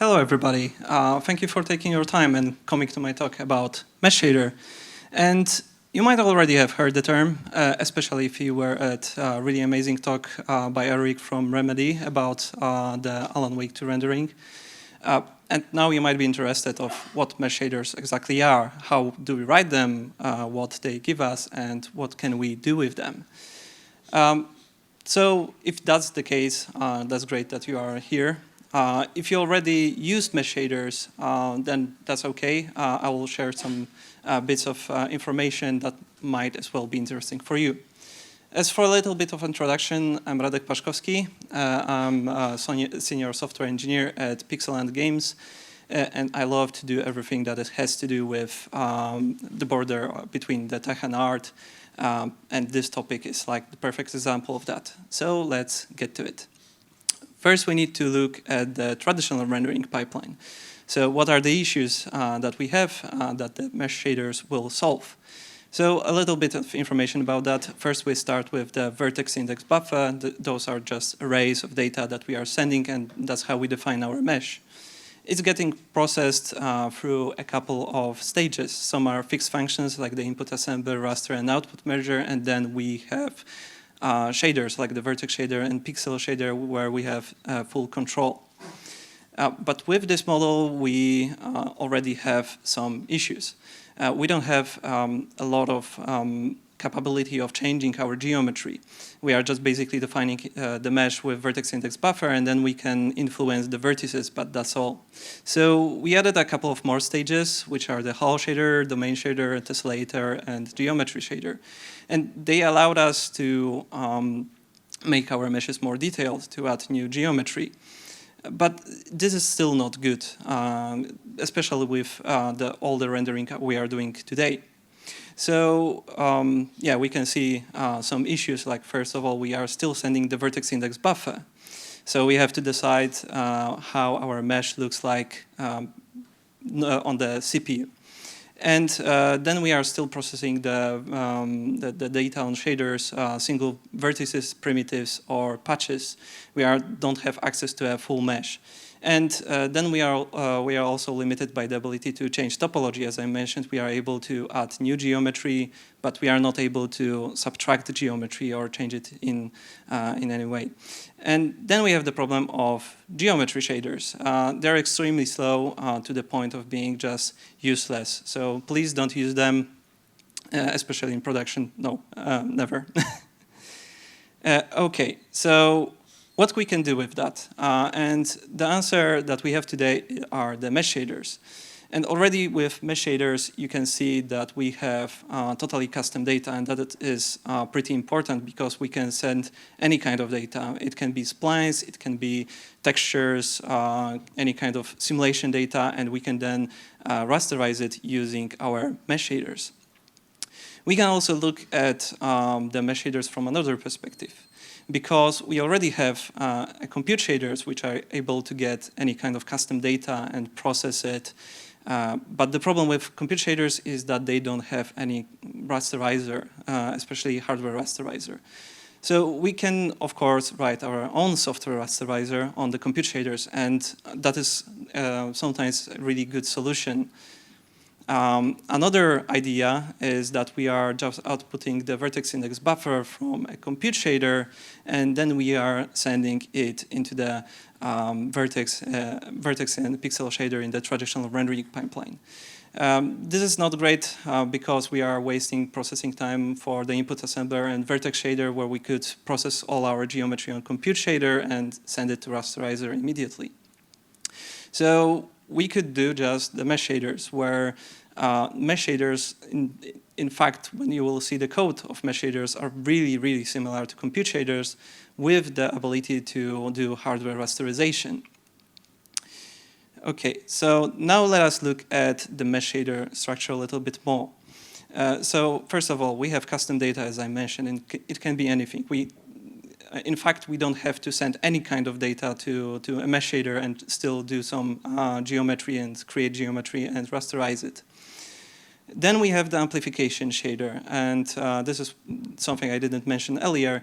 Hello, everybody. Thank you for taking your time and coming to my talk about mesh shader. And you might already have heard the term, especially if you were at a really amazing talk by Eric from Remedy about the Alan Wake 2 rendering. And now you might be interested of what mesh shaders exactly are, how do we write them, what they give us, and what can we do with them. So if that's the case, that's great that you are here. If you already used mesh shaders, then that's okay. I will share some bits of information that might as well be interesting for you. As for a little bit of introduction, I'm Paszkowski. I'm a senior software engineer at Tessellation Games, and I love to do everything that it has to do with the border between the tech and art, and this topic is like the perfect example of that. So let's get to it. First, we need to look at the traditional rendering pipeline. So what are the issues that we have that the mesh shaders will solve? So a little bit of information about that. First, we start with the vertex index buffer. Those are just arrays of data that we are sending, and that's how we define our mesh. It's getting processed through a couple of stages. Some are fixed functions like the input assembler, raster, and output measure, and then we have shaders like the vertex shader and pixel shader where we have full control. But with this model, we already have some issues. We don't have a lot of capability of changing our geometry. We are just basically defining the mesh with vertex index buffer, and then we can influence the vertices, but that's all. So we added a couple of more stages, which are the Hall shader, domain shader, tessellator, and geometry shader. And they allowed us to make our meshes more detailed, to add new geometry. But this is still not good, especially with all the rendering we are doing today. So yeah, we can see some issues, like first of all, we are still sending the vertex index buffer. So we have to decide how our mesh looks like on the CPU. And then we are still processing the data on shaders, single vertices, primitives, or patches. We don't have access to a full mesh. And then we are also limited by the ability to change topology. As I mentioned, we are able to add new geometry, but we are not able to subtract the geometry or change it in any way. And then we have the problem of geometry shaders. They're extremely slow to the point of being just useless. So please don't use them, especially in production. No, never. Okay, so what we can do with that? And the answer that we have today are the mesh shaders. And already with mesh shaders, you can see that we have totally custom data, and that it is pretty important because we can send any kind of data. It can be splines, it can be textures, any kind of simulation data, and we can then rasterize it using our mesh shaders. We can also look at the mesh shaders from another perspective, because we already have compute shaders which are able to get any kind of custom data and process it. But the problem with compute shaders is that they don't have any rasterizer, especially hardware rasterizer. So we can, of course, write our own software rasterizer on the compute shaders, and that is sometimes a really good solution. Another idea is that we are just outputting the vertex index buffer from a compute shader, and then we are sending it into the vertex and pixel shader in the traditional rendering pipeline. This is not great because we are wasting processing time for the input assembler and vertex shader, where we could process all our geometry on compute shader and send it to rasterizer immediately. So we could do just the mesh shaders, where mesh shaders, in fact, when you will see the code of mesh shaders, are really, really similar to compute shaders with the ability to do hardware rasterization. Okay, so now let us look at the mesh shader structure a little bit more. So first of all, we have custom data, as I mentioned, and it can be anything. In fact, we don't have to send any kind of data to a mesh shader and still do some geometry and create geometry and rasterize it. Then we have the amplification shader, and this is something I didn't mention earlier.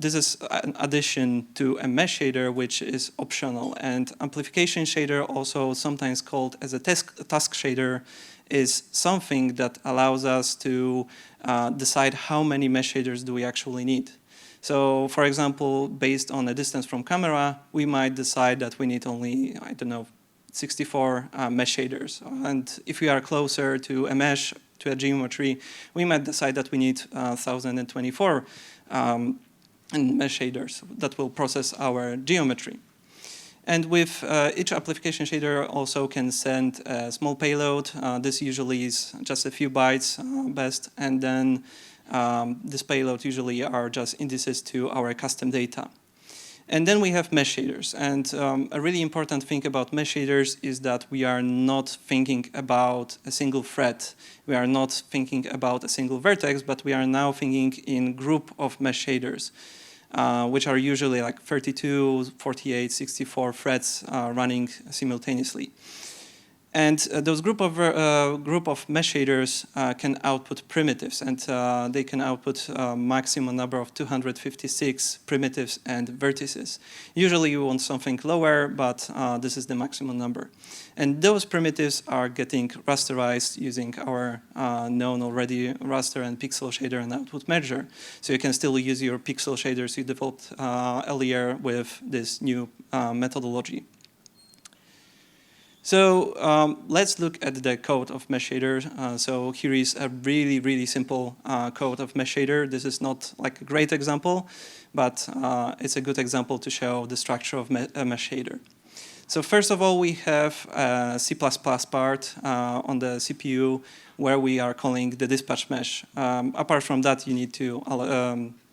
This is an addition to a mesh shader, which is optional. And amplification shader, also sometimes called as a task shader, is something that allows us to decide how many mesh shaders do we actually need. So, for example, based on a distance from camera, we might decide that we need only, I don't know, 64 mesh shaders. And if we are closer to a mesh, to a geometry, we might decide that we need 1,024 mesh shaders that will process our geometry. And with each application shader also can send a small payload. This usually is just a few bytes best. And then this payload usually are just indices to our custom data. And then we have mesh shaders. And a really important thing about mesh shaders is that we are not thinking about a single thread. We are not thinking about a single vertex, but we are now thinking in group of mesh shaders, which are usually like 32, 48, 64 threads running simultaneously. And those group of mesh shaders can output primitives, and they can output a maximum number of 256 primitives and vertices. Usually you want something lower, but this is the maximum number. And those primitives are getting rasterized using our known already raster and pixel shader and output measure. So you can still use your pixel shaders you developed earlier with this new methodology. So let's look at the code of mesh shader. So here is a really, really simple code of mesh shader. This is not like a great example, but it's a good example to show the structure of a mesh shader. So first of all, we have a C++ part on the CPU where we are calling the dispatch mesh. Apart from that, you need to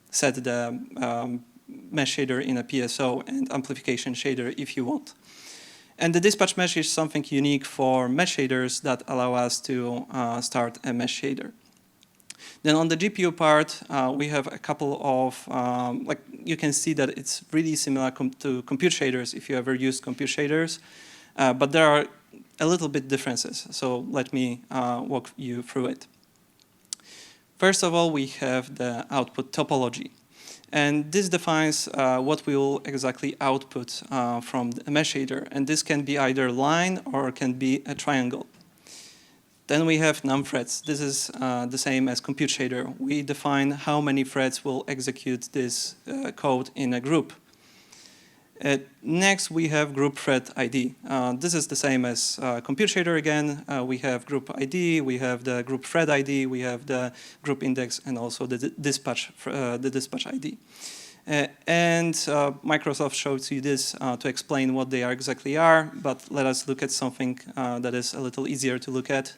set the mesh shader in a PSO and amplification shader if you want. And the dispatch mesh is something unique for mesh shaders that allow us to start a mesh shader. Then on the GPU part, we have a couple of, like you can see that it's really similar to compute shaders if you ever used compute shaders, but there are a little bit differences. So let me walk you through it. First of all, we have the output topology. And this defines what we will exactly output from the mesh shader. And this can be either line or can be a triangle. Then we have num threads. This is the same as compute shader. We define how many threads will execute this code in a group. Next, we have group thread ID. This is the same as compute shader again. We have group ID, we have the group thread ID, we have the group index, and also the dispatch ID. And Microsoft shows you this to explain what they exactly are, but let us look at something that is a little easier to look at.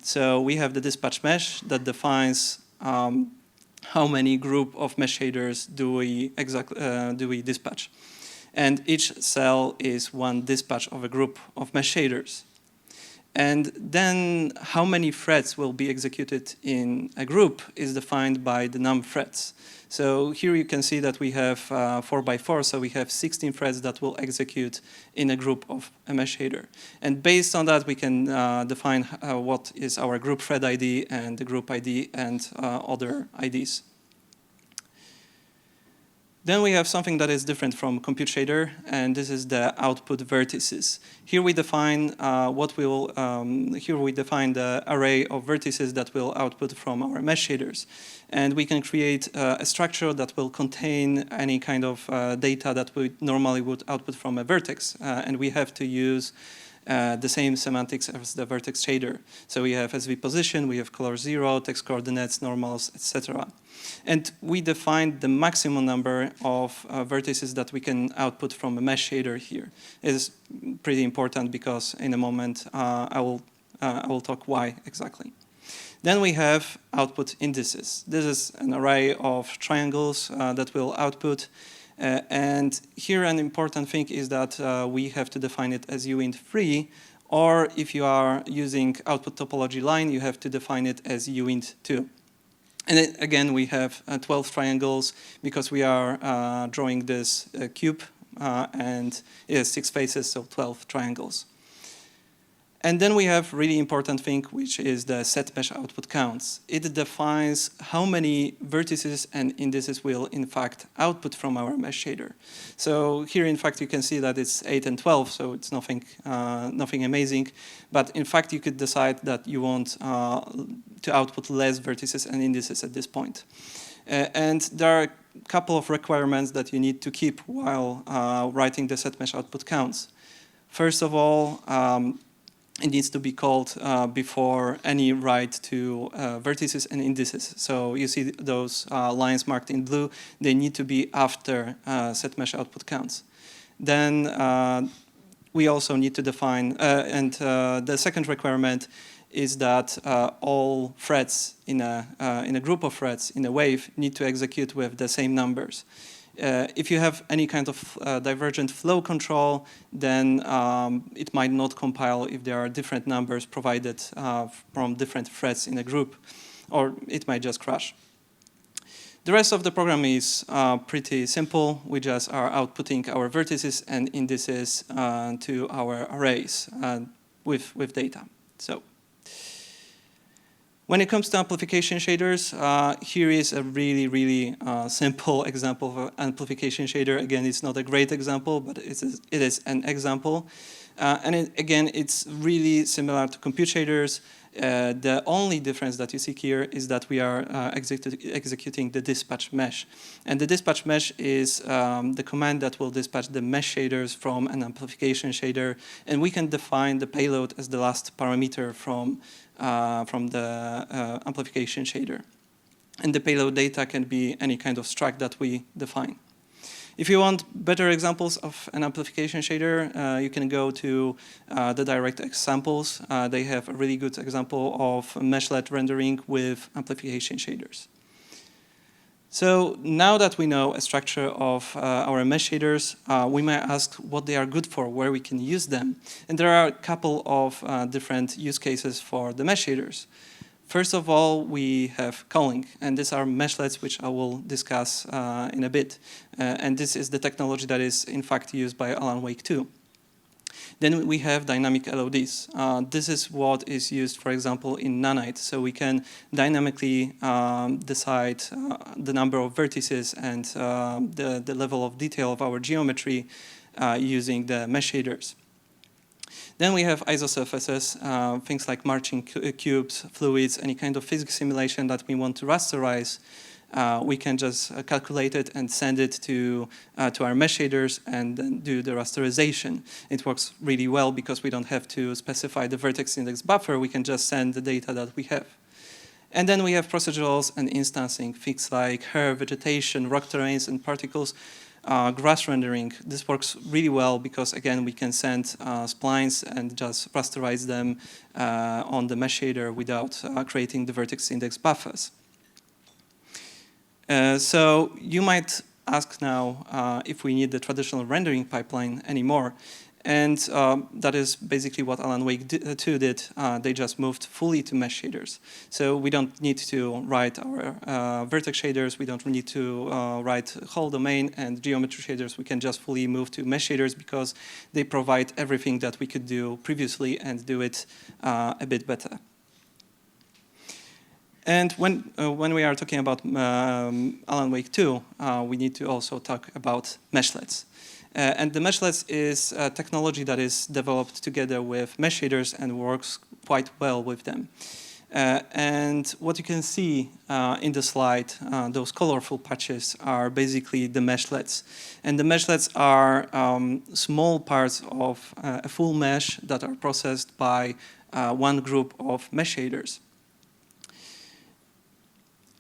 So we have the dispatch mesh that defines how many group of mesh shaders do we dispatch. And each cell is one dispatch of a group of mesh shaders. And then how many threads will be executed in a group is defined by the num threads. So here you can see that we have 4 by 4, so we have 16 threads that will execute in a group of a mesh shader. And based on that, we can define what is our group thread ID and the group ID and other IDs. Then we have something that is different from compute shader, and this is the output vertices. Here we define the array of vertices that will output from our mesh shaders, and we can create a structure that will contain any kind of data that we normally would output from a vertex, and we have to use the same semantics as the vertex shader. So we have SV position, we have color 0, text coordinates, normals, etc. And we defined the maximum number of vertices that we can output from a mesh shader here. It is pretty important because in a moment I will talk why exactly. Then we have output indices. This is an array of triangles that will output. And here an important thing is that we have to define it as uint3, or if you are using output topology line, you have to define it as uint2. And again, we have 12 triangles because we are drawing this cube and it has 6 faces, so 12 triangles. And then we have really important thing, which is the set mesh output counts. It defines how many vertices and indices will in fact output from our mesh shader. So here in fact you can see that it's 8 and 12, so it's nothing amazing. But in fact you could decide that you want to output less vertices and indices at this point. And there are a couple of requirements that you need to keep while writing the set mesh output counts. First of all, it needs to be called before any write to vertices and indices. So you see those lines marked in blue, they need to be after set mesh output counts. Then we also need to define, and the second requirement is that all threads in a group of threads in a wave need to execute with the same numbers. If you have any kind of divergent flow control, then it might not compile if there are different numbers provided from different threads in a group, or it might just crash. The rest of the program is pretty simple. We just are outputting our vertices and indices to our arrays with data. So, when it comes to amplification shaders, here is a really simple example of an amplification shader. Again, it's not a great example, but it is an example. And again, it's really similar to compute shaders. The only difference that you see here is that we are executing the dispatch mesh. And the dispatch mesh is the command that will dispatch the mesh shaders from an amplification shader. And we can define the payload as the last parameter from the amplification shader. And the payload data can be any kind of struct that we define. If you want better examples of an amplification shader, you can go to the DirectX samples. They have a really good example of meshlet rendering with amplification shaders. So now that we know a structure of our mesh shaders, we might ask what they are good for, where we can use them. And there are a couple of different use cases for the mesh shaders. First of all, we have culling, and these are meshlets, which I will discuss in a bit. And this is the technology that is in fact used by Alan Wake 2. Then we have dynamic LODs. This is what is used, for example, in Nanite. So we can dynamically decide the number of vertices and the level of detail of our geometry using the mesh shaders. Then we have isosurfaces, things like marching cubes, fluids, any kind of physics simulation that we want to rasterize. We can just calculate it and send it to our mesh shaders and then do the rasterization. It works really well because we don't have to specify the vertex index buffer. We can just send the data that we have. And then we have procedurals and instancing, things like hair, vegetation, rock terrains, and particles. Grass rendering, this works really well because, again, we can send splines and just rasterize them on the mesh shader without creating the vertex index buffers. So you might ask now if we need the traditional rendering pipeline anymore. And that is basically what Alan Wake 2 did. They just moved fully to mesh shaders. So we don't need to write our vertex shaders. We don't need to write whole domain and geometry shaders. We can just fully move to mesh shaders because they provide everything that we could do previously and do it a bit better. And when we are talking about Alan Wake 2, we need to also talk about meshlets. And the meshlets is a technology that is developed together with mesh shaders and works quite well with them. And what you can see in the slide, those colorful patches are basically the meshlets. And the meshlets are small parts of a full mesh that are processed by one group of mesh shaders.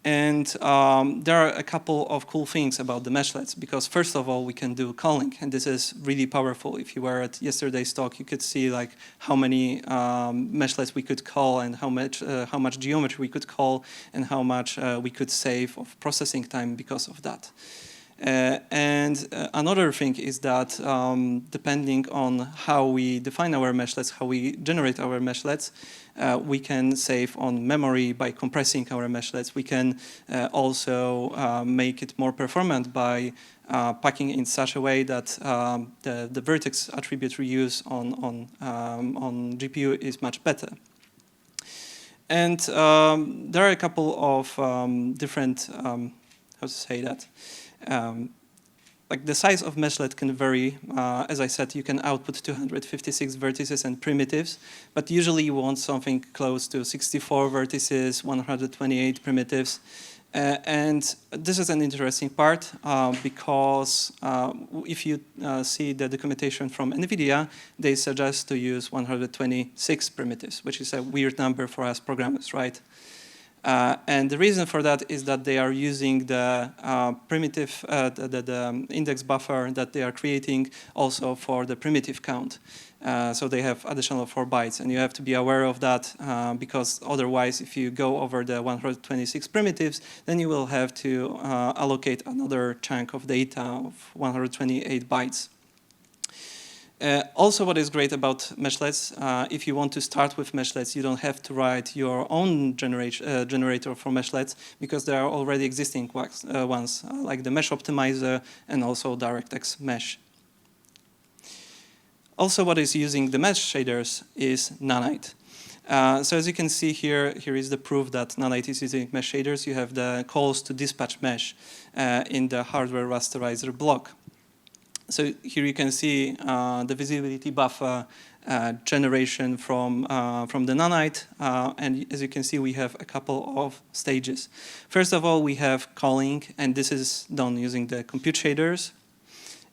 And there are a couple of cool things about the meshlets because first of all, we can do culling, and this is really powerful. If you were at yesterday's talk, you could see like how many meshlets we could call and how much geometry we could call and how much we could save of processing time because of that. Another thing is that depending on how we define our meshlets, how we generate our meshlets, we can save on memory by compressing our meshlets. We can also make it more performant by packing in such a way that the vertex attribute reuse on GPU is much better. And there are a couple of different, how to say that, like the size of meshlet can vary. As I said, you can output 256 vertices and primitives, but usually you want something close to 64 vertices, 128 primitives. And this is an interesting part because if you see the documentation from NVIDIA, they suggest to use 126 primitives, which is a weird number for us programmers, right? And the reason for that is that they are using the primitive, the index buffer that they are creating also for the primitive count. So they have additional 4 bytes, and you have to be aware of that because otherwise, if you go over the 126 primitives, then you will have to allocate another chunk of data of 128 bytes. Also, what is great about meshlets, if you want to start with meshlets, you don't have to write your own generator for meshlets because there are already existing ones, like the mesh optimizer and also DirectX mesh. Also, what is using the mesh shaders is Nanite. So as you can see here is the proof that Nanite is using mesh shaders. You have the calls to dispatch mesh in the hardware rasterizer block. So here you can see the visibility buffer generation from the Nanite, and as you can see, we have a couple of stages. First of all, we have calling, and this is done using the compute shaders.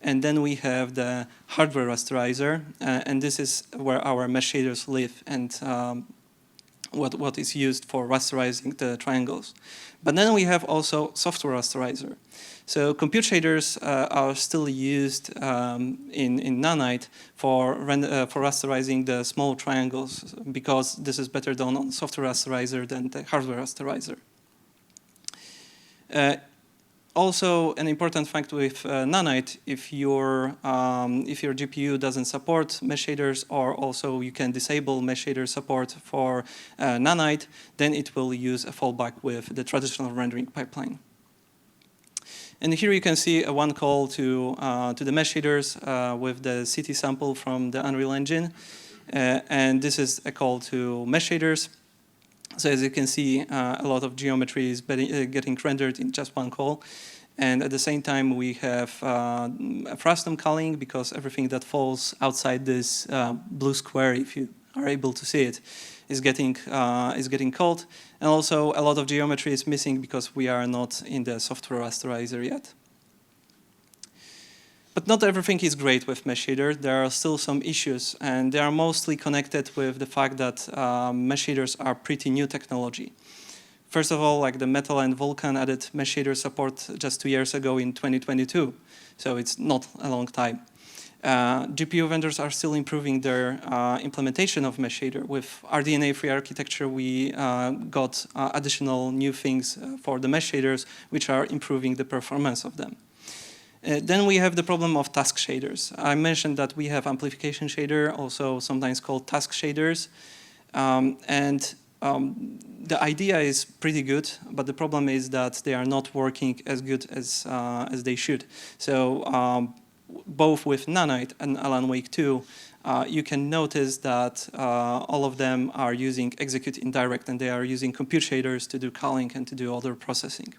And then we have the hardware rasterizer, and this is where our mesh shaders live and what is used for rasterizing the triangles. But then we have also software rasterizer. So compute shaders are still used in Nanite for rasterizing the small triangles because this is better done on software rasterizer than the hardware rasterizer. Also, an important fact with Nanite, if your GPU doesn't support mesh shaders, or also you can disable mesh shader support for Nanite, then it will use a fallback with the traditional rendering pipeline. And here you can see one call to the mesh shaders with the city sample from the Unreal Engine, and this is a call to mesh shaders. So as you can see, a lot of geometry is getting rendered in just one call. And at the same time, we have a frustum calling because everything that falls outside this blue square, if you are able to see it, is getting called. And also, a lot of geometry is missing because we are not in the software rasterizer yet. But not everything is great with mesh shader. There are still some issues, and they are mostly connected with the fact that mesh shaders are pretty new technology. First of all, like the Metal and Vulkan added mesh shader support just 2 years ago in 2022, so it's not a long time. GPU vendors are still improving their implementation of mesh shader. With RDNA-free architecture, we got additional new things for the mesh shaders, which are improving the performance of them. Then we have the problem of task shaders. I mentioned that we have amplification shader, also sometimes called task shaders. The idea is pretty good, but the problem is that they are not working as good as they should. So both with Nanite and Alan Wake 2, you can notice that all of them are using execute indirect, and they are using compute shaders to do calling and to do other processing.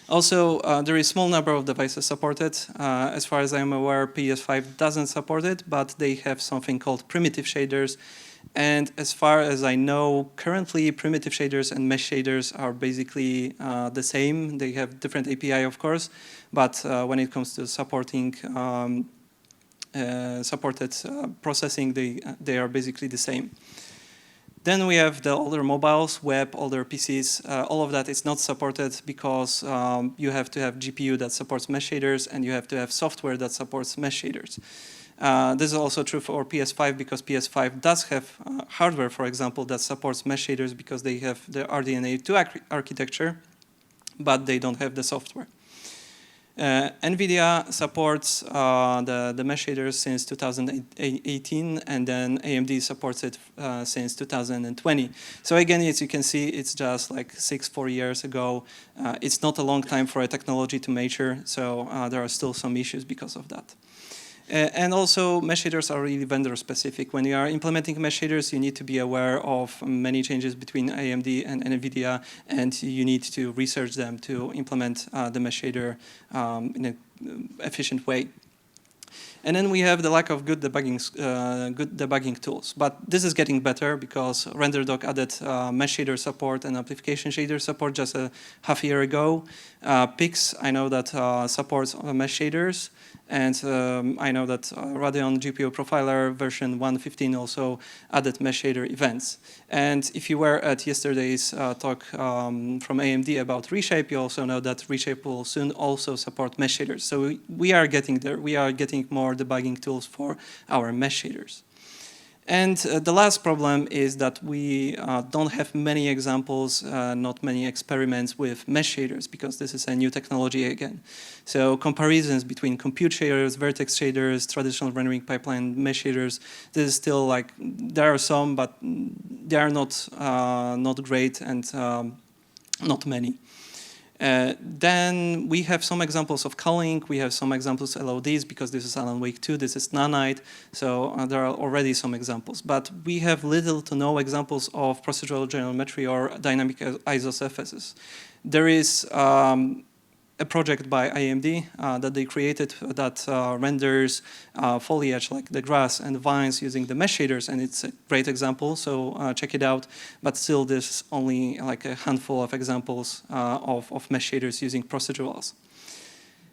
Also, there is a small number of devices supported. As far as I'm aware, PS5 doesn't support it, but they have something called primitive shaders. And as far as I know, currently primitive shaders and mesh shaders are basically the same. They have different API, of course, but when it comes to supporting supported processing, they are basically the same. Then we have the older mobiles, web, older PCs. All of that is not supported because you have to have GPU that supports mesh shaders, and you have to have software that supports mesh shaders. This is also true for PS5 because PS5 does have hardware, for example, that supports mesh shaders because they have the RDNA2 architecture, but they don't have the software. NVIDIA supports the mesh shaders since 2018, and then AMD supports it since 2020. So again, as you can see, it's just like 4 years ago. It's not a long time for a technology to mature, so there are still some issues because of that. And also, mesh shaders are really vendor-specific. When you are implementing mesh shaders, you need to be aware of many changes between AMD and NVIDIA, and you need to research them to implement the mesh shader in an efficient way. And then we have the lack of good debugging tools. But this is getting better because RenderDoc added mesh shader support and amplification shader support just a half year ago. Pix, I know that supports mesh shaders. And I know that Radeon GPU Profiler version 1.15 also added mesh shader events. And if you were at yesterday's talk from AMD about Reshape, you also know that Reshape will soon also support mesh shaders. So we are getting there. We are getting more debugging tools for our mesh shaders. And the last problem is that we don't have many examples, not many experiments with mesh shaders, because this is a new technology again. So comparisons between compute shaders, Vertex shaders, traditional rendering pipeline mesh shaders, this is still like, there are some, but they are not great and not many. Then we have some examples of culling. We have some examples of LODs because this is Alan Wake 2, this is Nanite. So there are already some examples. But we have little to no examples of procedural geometry or dynamic isosurfaces. There is a project by AMD that they created that renders foliage like the grass and vines using the mesh shaders, and it's a great example, so check it out. But still, there's only like a handful of examples of mesh shaders using procedurals.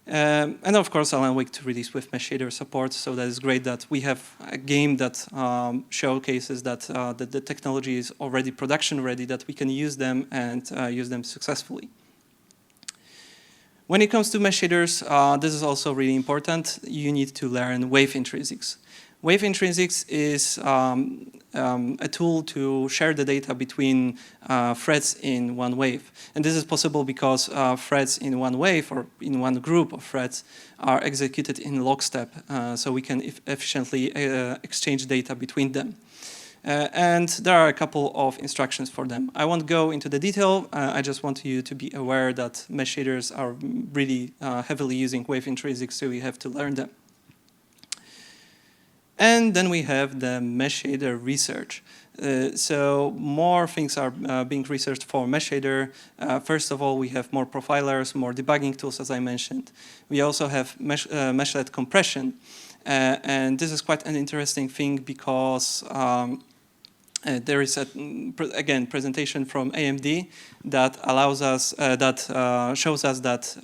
And of course, Alan Wake 2 released with mesh shader support, so that is great that we have a game that showcases that the technology is already production ready, that we can use them and use them successfully. When it comes to mesh shaders, this is also really important. You need to learn wave intrinsics. Wave intrinsics is a tool to share the data between threads in one wave. And this is possible because threads in one wave or in one group of threads are executed in lockstep, so we can efficiently exchange data between them. And there are a couple of instructions for them. I won't go into the detail. I just want you to be aware that mesh shaders are really heavily using wave intrinsics, so you have to learn them. And then we have the mesh shader research. So more things are being researched for mesh shader. First of all, we have more profilers, more debugging tools, as I mentioned. We also have meshlet compression. And this is quite an interesting thing because there is again presentation from AMD that allows us shows us that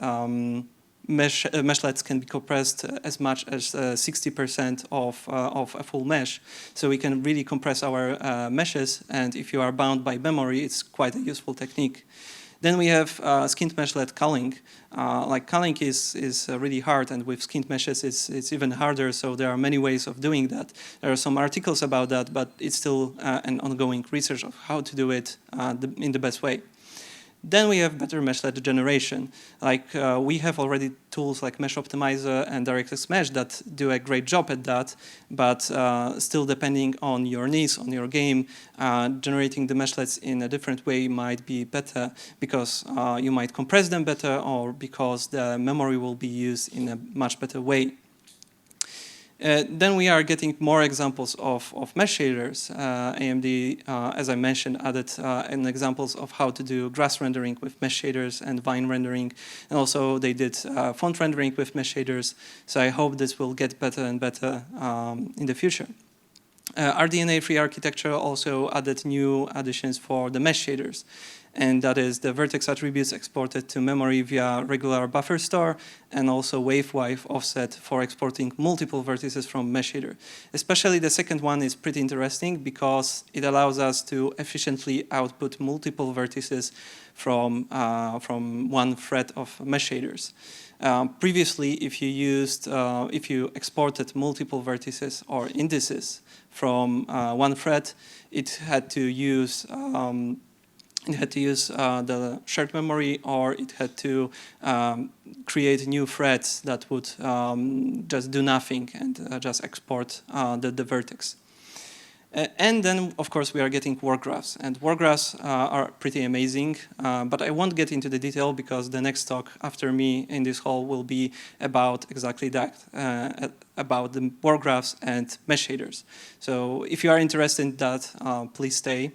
meshlets can be compressed as much as 60% of a full mesh. So we can really compress our meshes, and if you are bound by memory, it's quite a useful technique. Then we have skinned meshlet culling. Like culling is really hard, and with skinned meshes it's even harder, so there are many ways of doing that. There are some articles about that, but it's still an ongoing research of how to do it in the best way. Then we have better meshlet generation. Like we have already tools like Mesh Optimizer and DirectX Mesh that do a great job at that, but still depending on your needs, on your game, generating the meshlets in a different way might be better because you might compress them better or because the memory will be used in a much better way. Then we are getting more examples of mesh shaders. AMD, as I mentioned, added examples of how to do grass rendering with mesh shaders and vine rendering. And also they did font rendering with mesh shaders. So I hope this will get better and better in the future. RDNA-free architecture also added new additions for the mesh shaders. And that is the vertex attributes exported to memory via regular buffer store, and also wave-wide offset for exporting multiple vertices from mesh shader. Especially the second one is pretty interesting because it allows us to efficiently output multiple vertices from one thread of mesh shaders. Previously, if you exported multiple vertices or indices from one thread, it had to use the shared memory, or it had to create new threads that would just do nothing and just export the vertex. And then, of course, we are getting work graphs. And work graphs are pretty amazing, but I won't get into the detail because the next talk after me in this hall will be about exactly that, about the work graphs and mesh shaders. So if you are interested in that, please stay.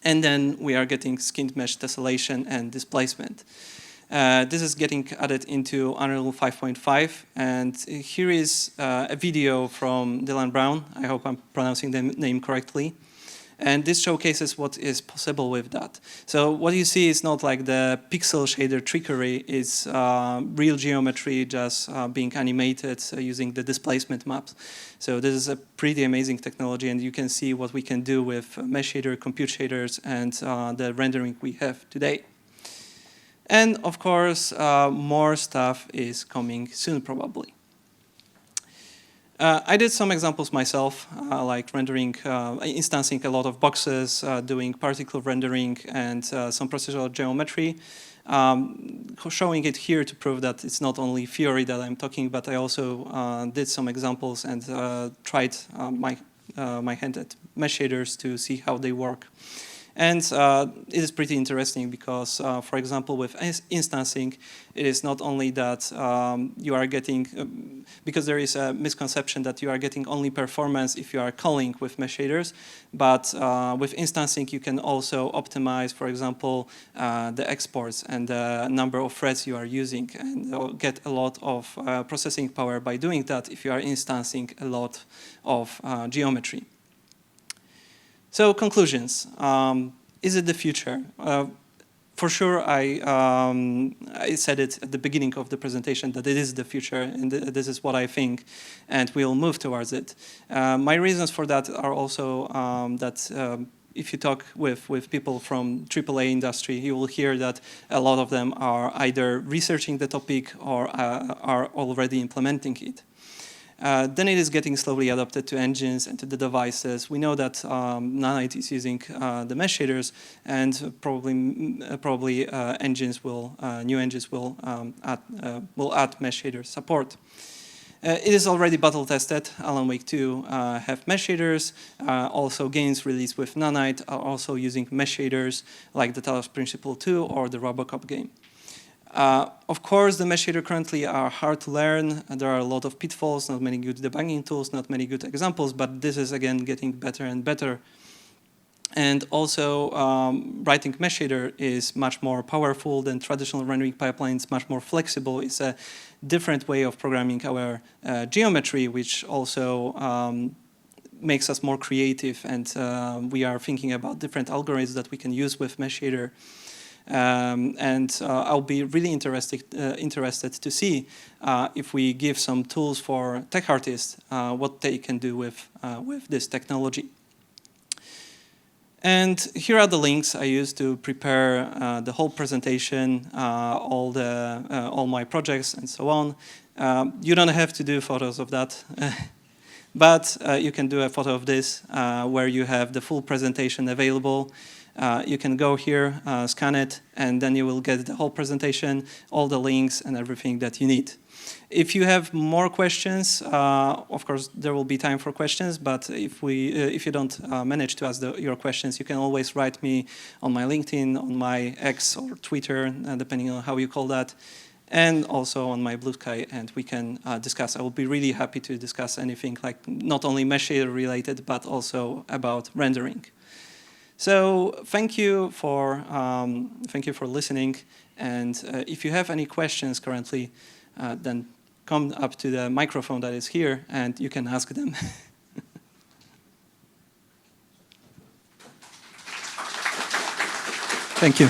And then we are getting skinned mesh tessellation and displacement. This is getting added into Unreal 5.5, and here is a video from Dylan Brown. I hope I'm pronouncing the name correctly. And this showcases what is possible with that. So what you see is not like the pixel shader trickery, it's real geometry just being animated using the displacement maps. So this is a pretty amazing technology, and you can see what we can do with mesh shader, compute shaders, and the rendering we have today. And of course, more stuff is coming soon, probably. I did some examples myself, like rendering, instancing a lot of boxes, doing particle rendering, and some procedural geometry. Showing it here to prove that it's not only theory that I'm talking, but I also did some examples and tried my hand at mesh shaders to see how they work. And it is pretty interesting because, for example, with instancing, it is not only that you are getting, because there is a misconception that you are getting only performance if you are calling with mesh shaders, but with instancing you can also optimize, for example, the exports and the number of threads you are using, and you'll get a lot of processing power by doing that if you are instancing a lot of geometry. So conclusions, is it the future? For sure, I said it at the beginning of the presentation that it is the future, and this is what I think, and we'll move towards it. My reasons for that are also that if you talk with people from AAA industry, you will hear that a lot of them are either researching the topic or are already implementing it. Then it is getting slowly adopted to engines and to the devices. We know that Nanite is using the mesh shaders, and probably engines will, new engines will add mesh shader support. It is already battle tested. Alan Wake 2 have mesh shaders. Also games released with Nanite are also using mesh shaders, like the Talos Principle 2 or the Robocop game. Of course, the mesh shaders currently are hard to learn. There are a lot of pitfalls, not many good debugging tools, not many good examples, but this is again getting better and better. And also, writing mesh shader is much more powerful than traditional rendering pipelines, much more flexible. It's a different way of programming our geometry, which also makes us more creative, and we are thinking about different algorithms that we can use with mesh shader. I'll be really interested to see if we give some tools for tech artists, what they can do with this technology. And here are the links I used to prepare the whole presentation, all my projects and so on. You don't have to do photos of that, but you can do a photo of this where you have the full presentation available. You can go here, scan it, and then you will get the whole presentation, all the links and everything that you need. If you have more questions, of course there will be time for questions, but if you don't manage to ask your questions, you can always write me on my LinkedIn, on my X or Twitter, depending on how you call that, and also on my Blue Sky, and we can discuss. I will be really happy to discuss anything, like not only mesh shader related, but also about rendering. So thank you for listening, and if you have any questions currently, then come up to the microphone that is here, and you can ask them. Thank you.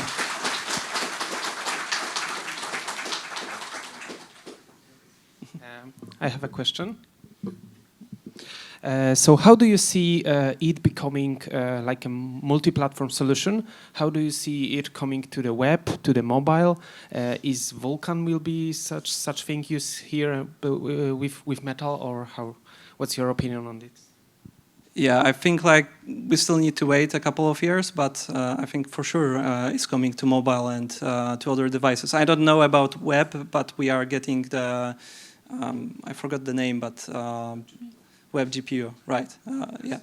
I have a question. So how do you see it becoming like a multi-platform solution? How do you see it coming to the web, to the mobile? Is Vulkan will be such thing used here with Metal, or how? What's your opinion on this? Yeah, I think like we still need to wait a couple of years, but I think for sure it's coming to mobile and to other devices. I don't know about web, but we are getting the I forgot the name, but web GPU, right? Yeah.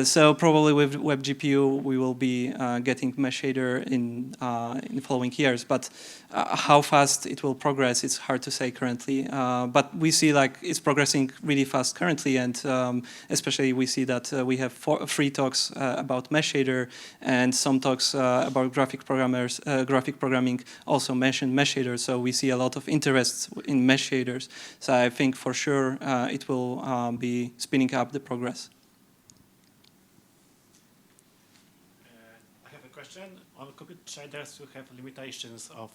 So probably with web GPU we will be getting mesh shader in the following years, but how fast it will progress, it's hard to say currently. But we see like it's progressing really fast currently, and especially we see that we have free talks about mesh shader, and some talks about graphic programming also mention mesh shaders. So we see a lot of interest in mesh shaders. So I think for sure it will be speeding up the progress. On computer shaders, you have limitations of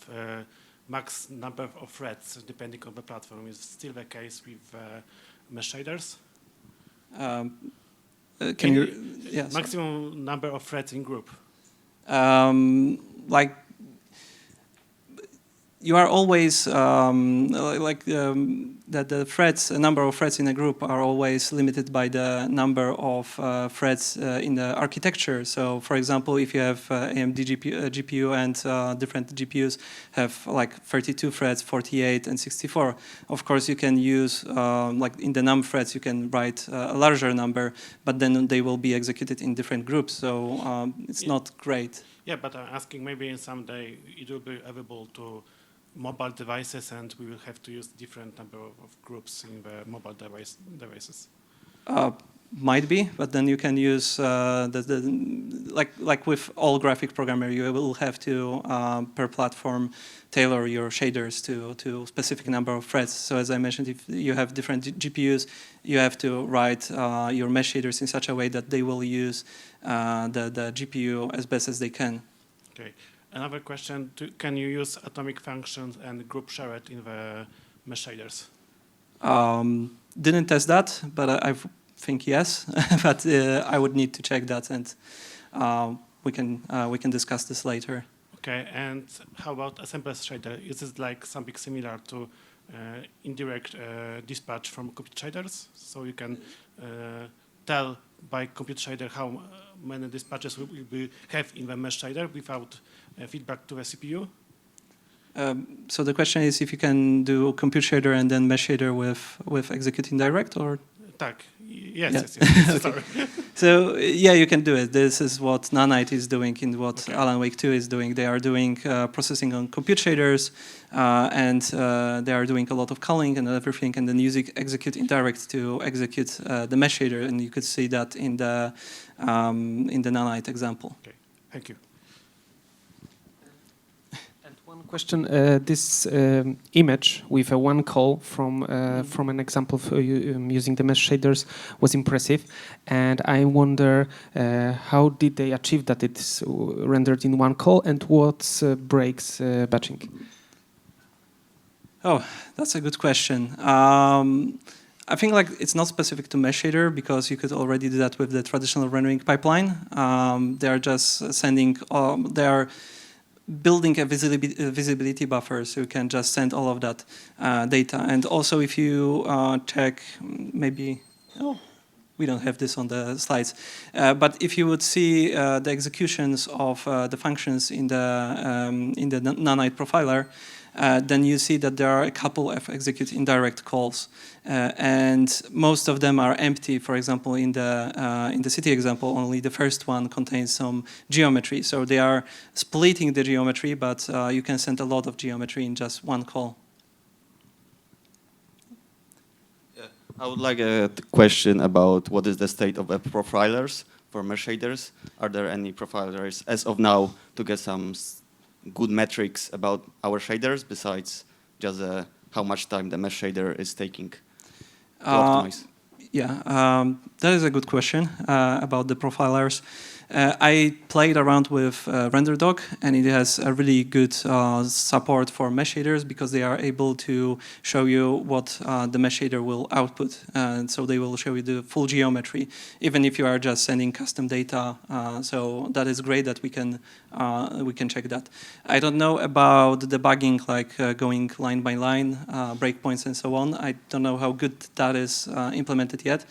max number of threads depending on the platform. Is still the case with mesh shaders? Can you? Yeah, maximum number of threads in group. Like you are always that the threads, a number of threads in a group are always limited by the number of threads in the architecture. So, for example, if you have AMD GPU and different GPUs have like 32 threads, 48, and 64. Of course, you can use like in the num threads, you can write a larger number, but then they will be executed in different groups. So it's not great. Yeah, but I'm asking maybe in some day it will be available to mobile devices, and we will have to use different number of groups in the mobile devices. Might be, but then you can use like with all graphic programmer, you will have to per platform tailor your shaders to specific number of threads. So as I mentioned, if you have different GPUs, you have to write your mesh shaders in such a way that they will use the GPU as best as they can. Okay. Another question, can you use atomic functions and group share it in the mesh shaders? Didn't test that, but I think yes. But I would need to check that, and we can discuss this later. Okay, and how about assembler shader? Is it like something similar to indirect dispatch from computer shaders? So you can tell by computer shader how many dispatches will have in the mesh shader without feedback to the CPU? So the question is if you can do compute shader and then mesh shader with executing direct, or? Tak. Yes, yeah. yes, yes. Sorry. So yeah, you can do it. This is what Nanite is doing and what Alan Wake 2 is doing. They are doing processing on compute shaders, and they are doing a lot of culling and everything, and then using execute indirect to execute the mesh shader, and you could see that in the Nanite example. Okay, thank you. One question: this image with a one call from an example for using the mesh shaders was impressive, and I wonder how did they achieve that it's rendered in one call, and what breaks batching? Oh, that's a good question. I think like it's not specific to mesh shader because you could already do that with the traditional rendering pipeline. They are just sending. They are building a visibility buffer, so you can just send all of that data. And also, if you check, maybe, we don't have this on the slides, but if you would see the executions of the functions in the Nanite profiler, then you see that there are a couple of execute indirect calls, and most of them are empty. For example, in the city example, only the first one contains some geometry. So they are splitting the geometry, but you can send a lot of geometry in just one call. I would like a question about what is the state of web profilers for mesh shaders. Are there any profilers as of now to get some good metrics about our shaders besides just how much time the mesh shader is taking to optimize? Yeah, that is a good question about the profilers. I played around with RenderDoc, and it has a really good support for mesh shaders because they are able to show you what the mesh shader will output. And so they will show you the full geometry, even if you are just sending custom data. So that is great that we can check that. I don't know about debugging, like going line by line, breakpoints and so on. I don't know how good that is implemented yet.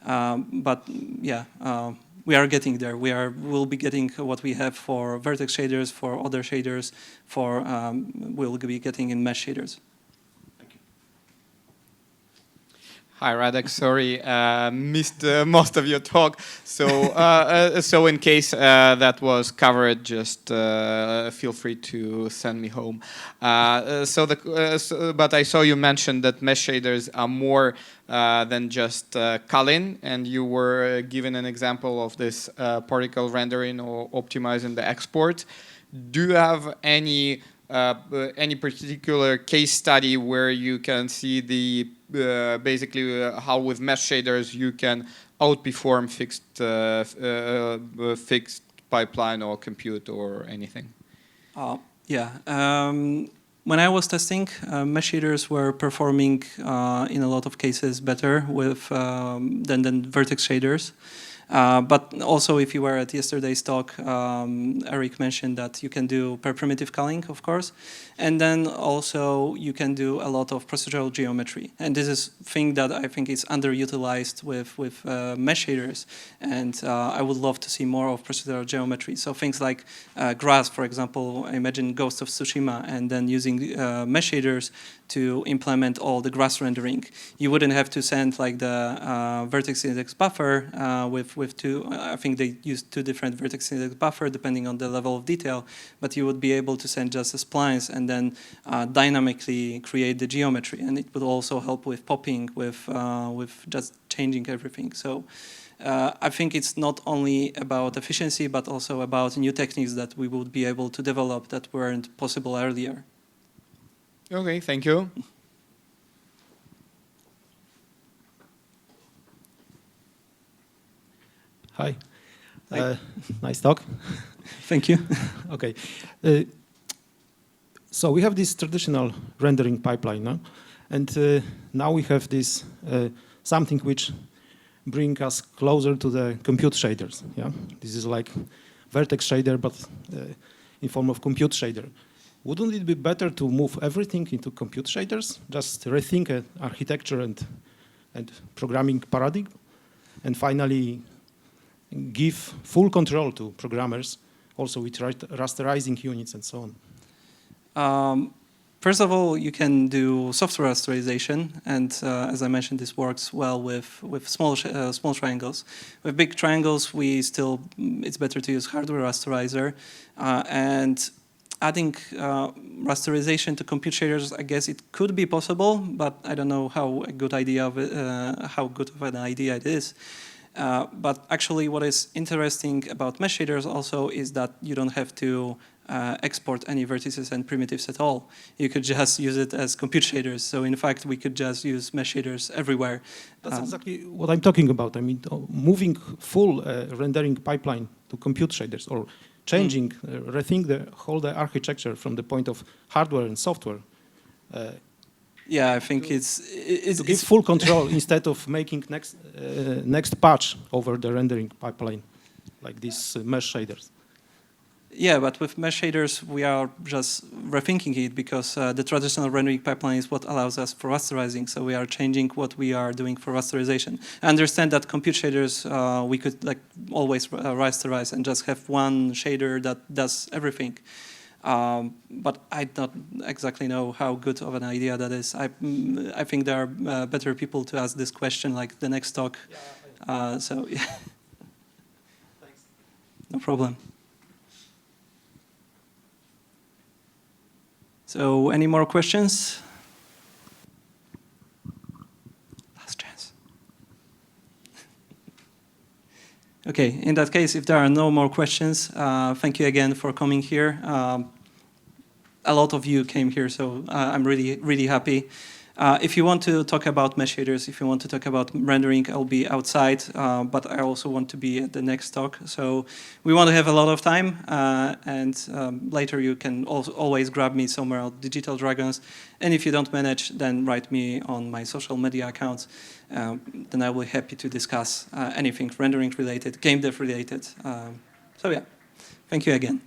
But yeah, we are getting there. We'll be getting what we have for vertex shaders, for other shaders, we'll be getting in mesh shaders. Hi, Radek. Sorry, missed most of your talk. So in case that was covered, just feel free to send me home. But I saw you mentioned that mesh shaders are more than just culling, and you were given an example of this particle rendering or optimizing the export. Do you have any particular case study where you can see the basically how with mesh shaders you can outperform fixed pipeline or compute or anything? Yeah. When I was testing, mesh shaders were performing in a lot of cases better with than vertex shaders. But also, if you were at yesterday's talk, Eric mentioned that you can do per primitive culling, of course, and then also you can do a lot of procedural geometry. And this is a thing that I think is underutilized with mesh shaders, and I would love to see more of procedural geometry. So things like grass, for example, imagine Ghost of Tsushima, and then using mesh shaders to implement all the grass rendering. You wouldn't have to send like the vertex index buffer with two, I think they use two different vertex index buffer depending on the level of detail, but you would be able to send just a splines and then dynamically create the geometry. And it would also help with popping, with just changing everything. So I think it's not only about efficiency, but also about new techniques that we would be able to develop that weren't possible earlier. Okay, thank you. Hi. Nice talk. Thank you. Okay. So we have this traditional rendering pipeline, no? And now we have this something which brings us closer to the compute shaders. Yeah, this is like vertex shader, but in form of compute shader. Wouldn't it be better to move everything into compute shaders, just rethink architecture and programming paradigm, and finally give full control to programmers, also with rasterizing units and so on? First of all, you can do software rasterization, and as I mentioned, this works well with small triangles. With big triangles, it's better to use hardware rasterizer, and adding rasterization to compute shaders, I guess it could be possible, but I don't know how good of an idea it is. But actually, what is interesting about mesh shaders also is that you don't have to export any vertices and primitives at all. You could just use it as compute shaders. So in fact, we could just use mesh shaders everywhere. That's exactly what I'm talking about. I mean, moving full rendering pipeline to compute shaders, or changing, rethink the whole architecture from the point of hardware and software. Yeah, I think it's to give full control instead of making next patch over the rendering pipeline, like these mesh shaders. Yeah, but with mesh shaders, we are just rethinking it because the traditional rendering pipeline is what allows us for rasterizing. So we are changing what we are doing for rasterization. I understand that compute shaders, we could like always rasterize and just have one shader that does everything. But I don't exactly know how good of an idea that is. I think there are better people to ask this question, like the next talk. So yeah, Thanks. No problem. So, any more questions? Last chance. Okay, in that case, if there are no more questions, thank you again for coming here. A lot of you came here, so I'm really, really happy. If you want to talk about mesh shaders, if you want to talk about rendering, I'll be outside, but I also want to be at the next talk. So we want to have a lot of time, and later you can also always grab me somewhere at Digital Dragons. And if you don't manage, then write me on my social media accounts. Then I will be happy to discuss anything rendering related, game dev related. So yeah, thank you again.